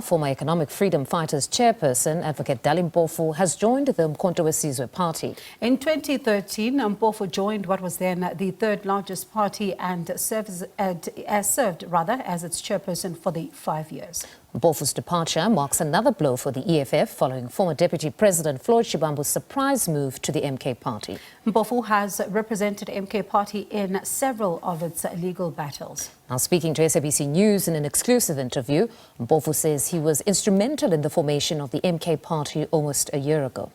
former Economic Freedom Fighters Chairperson, Advocate Dali Mpofu, has joined the uMkhonto weSizwe party. In 2013, Mpofu joined what was then the third largest party and served as its chairperson for the 5 years. Mpofu's departure marks another blow for the EFF following former Deputy President Floyd Shivambu's surprise move to the MK party. Mpofu has represented MK party in several of its legal battles. Now, speaking to SABC News in an exclusive interview, Mpofu says he was instrumental in the formation of the MK party almost a year ago.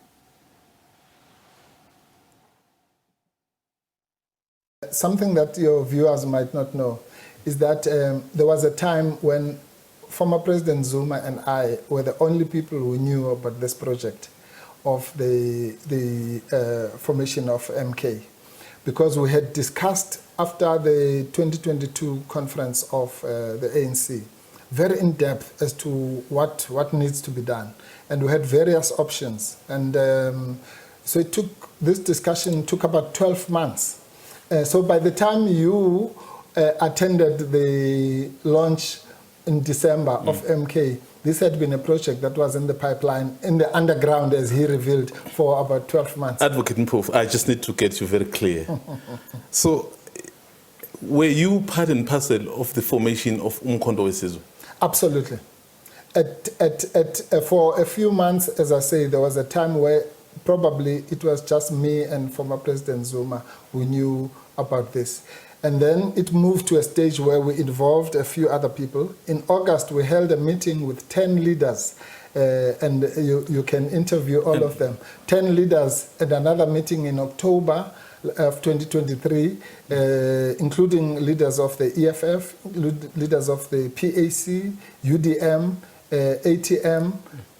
Something that your viewers might not know is that there was a time when former President Zuma and I were the only people who knew about this project of the formation of MK, because we had discussed after the 2022 conference of the ANC very in depth as to what needs to be done, and we had various options, and so this discussion took about 12 months. So by the time you attended the launch in December of MK, this had been a project that was in the pipeline, in the underground, as he revealed, for about 12 months. Advocate Mpofu, I just need to get you very clear. So, were you part and parcel of the formation of uMkhonto weSizwe? Absolutely. For a few months, as I say, there was a time where probably it was just me and former President Zuma who knew about this. And then it moved to a stage where we involved a few other people. In August, we held a meeting with 10 leaders, and you can interview all of them. 10 leaders, and another meeting in October of 2023, including leaders of the EFF, leaders of the PAC, UDM, ATM,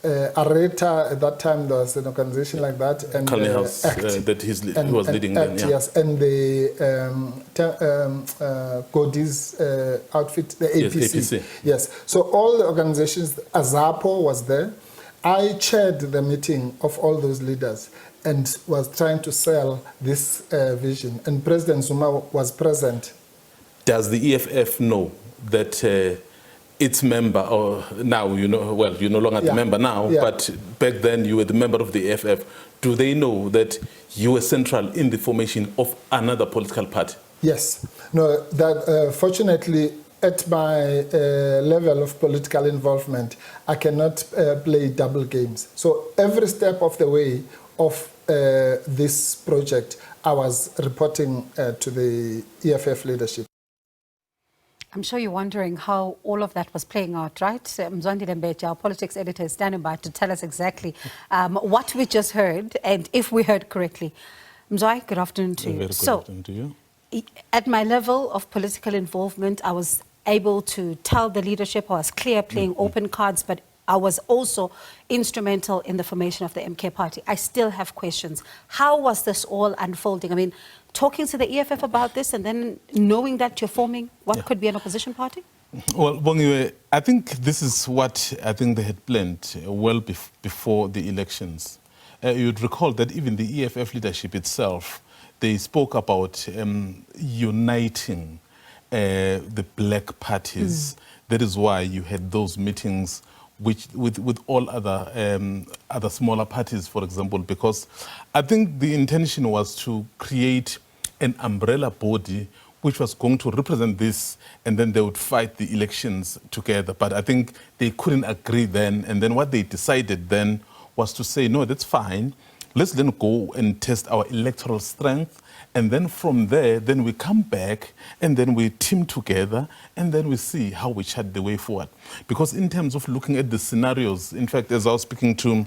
Areta. At that time there was an organization like that, and that he was leading then, yeah. Yes, and the Godi's outfit, the APC. Yes, APC. Yes, so all the organizations, Azapo was there. I chaired the meeting of all those leaders and was trying to sell this vision, and President Zuma was present. Does the EFF know that its member, or now you're no longer the member now, but back then you were the member of the EFF. Do they know that you were central in the formation of another political party? Yes. No, that fortunately at my level of political involvement, I cannot play double games. So every step of the way of this project, I was reporting to the EFF leadership. I'm sure you're wondering how all of that was playing out, right? Mzwandile Mbeje, our politics editor, is standing by to tell us exactly what we just heard and if we heard correctly. Mzwai, good afternoon to you. Very good afternoon to you. At my level of political involvement, I was able to tell the leadership I was clear, playing open cards, but I was also instrumental in the formation of the MK party. I still have questions. How was this all unfolding? I mean, talking to the EFF about this and then knowing that you're forming what could be an opposition party? Well, Bongiwe, I think this is what I think they had planned well before the elections. You'd recall that even the EFF leadership itself, they spoke about uniting the black parties. That is why you had those meetings with all other smaller parties, for example, because I think the intention was to create an umbrella body which was going to represent this, and then they would fight the elections together. But I think they couldn't agree then, and then what they decided then was to say, no, that's fine, let's then go and test our electoral strength, and then from there, then we come back and then we team together and then we see how we chart the way forward. Because in terms of looking at the scenarios, in fact, as I was speaking to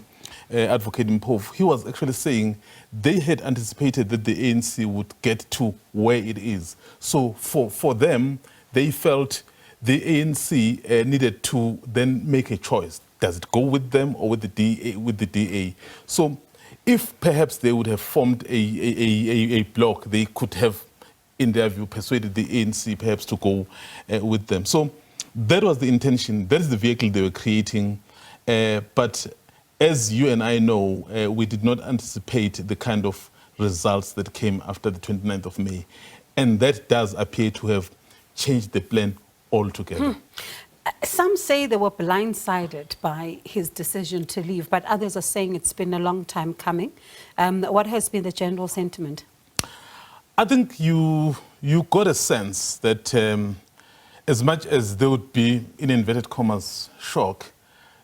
Advocate Mpofu, he was actually saying they had anticipated that the ANC would get to where it is. So for them, they felt the ANC needed to then make a choice. Does it go with them or with the DA? So if perhaps they would have formed a bloc, they could have, in their view, persuaded the ANC perhaps to go with them. So that was the intention. That is the vehicle they were creating. But as you and I know, we did not anticipate the kind of results that came after the 29th of May. And that does appear to have changed the plan altogether. Some say they were blindsided by his decision to leave, but others are saying it's been a long time coming. What has been the general sentiment? I think you got a sense that as much as there would be, in inverted commas, shock,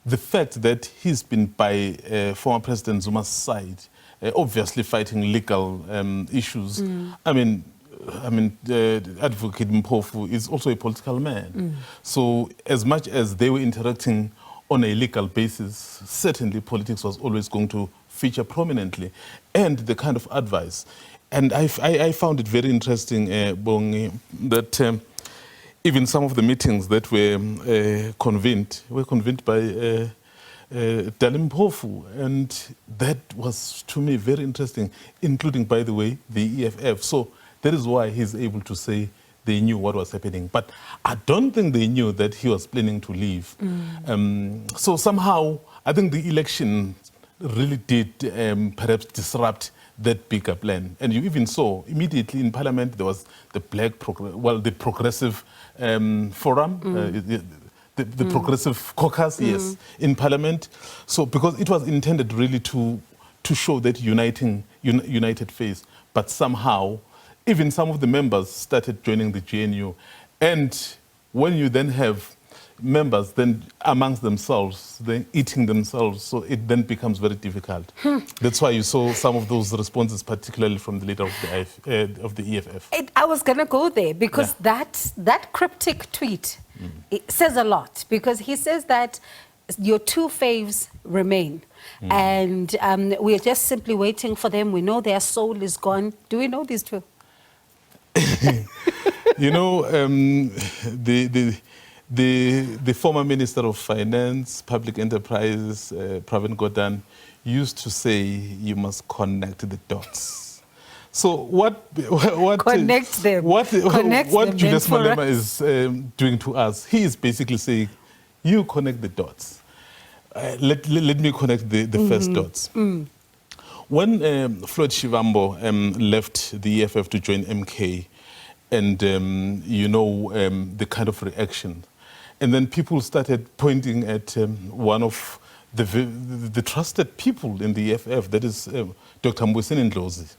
the fact that he's been by former President Zuma's side, obviously fighting legal issues. I mean, Advocate Mpofu is also a political man. So as much as they were interacting on a legal basis, certainly politics was always going to feature prominently, and the kind of advice. And I found it very interesting, Bongi, that even some of the meetings that were convened by Dali Mpofu, and that was, to me, very interesting, including, by the way, the EFF. So that is why he's able to say they knew what was happening. But I don't think they knew that he was planning to leave. So somehow, I think the election really did perhaps disrupt that bigger plan. And you even saw immediately in Parliament there was the the Progressive Forum, the Progressive Caucus, yes, in Parliament. So because it was intended really to show that united face, but somehow even some of the members started joining the GNU. And when you then have members then amongst themselves, then eating themselves, so it then becomes very difficult. That's why you saw some of those responses, particularly from the leader of the EFF. I was going to go there because that cryptic tweet it says a lot, because he says that your two faves remain. And we're just simply waiting for them. We know their soul is gone. Do we know these two? You know, the former Minister of Finance, Public Enterprise, Pravin Gordhan, used to say you must connect the dots. So what connect them. What Julius Malema is doing to us, he is basically saying, you connect the dots. Let me connect the first dots. When Floyd Shivambu left the EFF to join MK, and you know the kind of reaction, and then people started pointing at one of the trusted people in the EFF, that is Dr. Mzwandile Mbeje.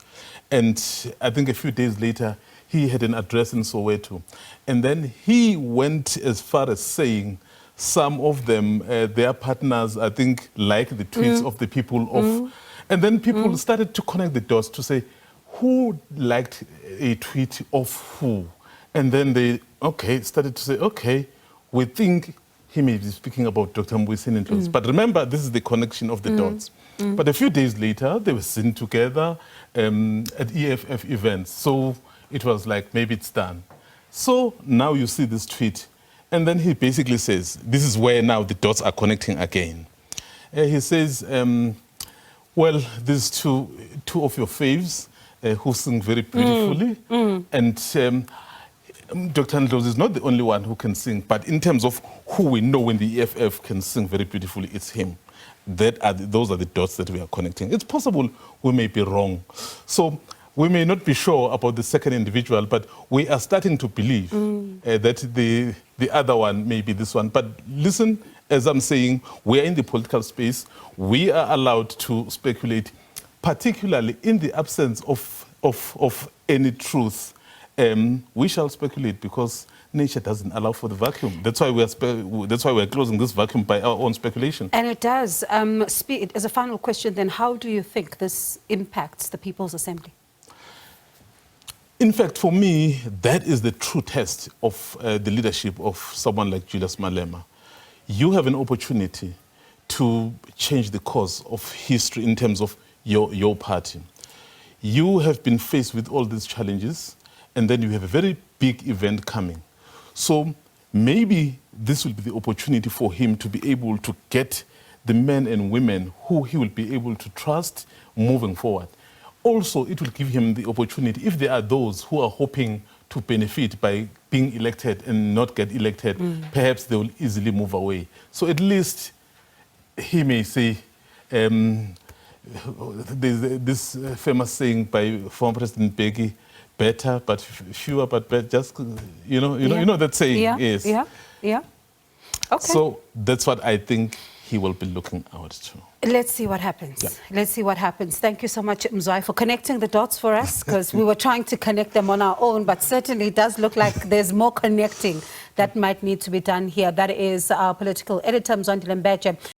And I think a few days later, he had an address in Soweto. And then he went as far as saying some of them, their partners, I think, like the tweets of the people of... And then people started to connect the dots to say, who liked a tweet of who? And then they, started to say, okay, we think he may be speaking about Dr. Mzwandile Mbeje. But remember, this is the connection of the dots. But a few days later, they were seen together at EFF events. So it was like, maybe it's done. So now you see this tweet. And then he basically says, this is where now the dots are connecting again. He says, well, these two of your faves who sing very beautifully. And Dr. Ndlozi is not the only one who can sing, but in terms of who we know when the EFF can sing very beautifully, it's him. Those are the dots that we are connecting. It's possible we may be wrong. So we may not be sure about the second individual, but we are starting to believe that the other one may be this one. But listen, as I'm saying, we are in the political space. We are allowed to speculate, particularly in the absence of any truth. We shall speculate because nature doesn't allow for the vacuum. That's why we're closing this vacuum by our own speculation. And it does. As a final question, then, how do you think this impacts the People's Assembly? In fact, for me, that is the true test of the leadership of someone like Julius Malema. You have an opportunity to change the course of history in terms of your party. You have been faced with all these challenges, and then you have a very big event coming. So maybe this will be the opportunity for him to be able to get the men and women who he will be able to trust moving forward. Also, it will give him the opportunity, if there are those who are hoping to benefit by being elected and not get elected, perhaps they will easily move away. So at least he may say, there's this famous saying by former President Mbeki, better but fewer but better, just, you know that saying? Yeah, yes. yeah. Okay. So that's what I think he will be looking out to. Let's see what happens. Yeah. Let's see what happens. Thank you so much, Mzwai, for connecting the dots for us, because we were trying to connect them on our own, but certainly it does look like there's more connecting that might need to be done here. That is our political editor, Mzwandile Mbeje.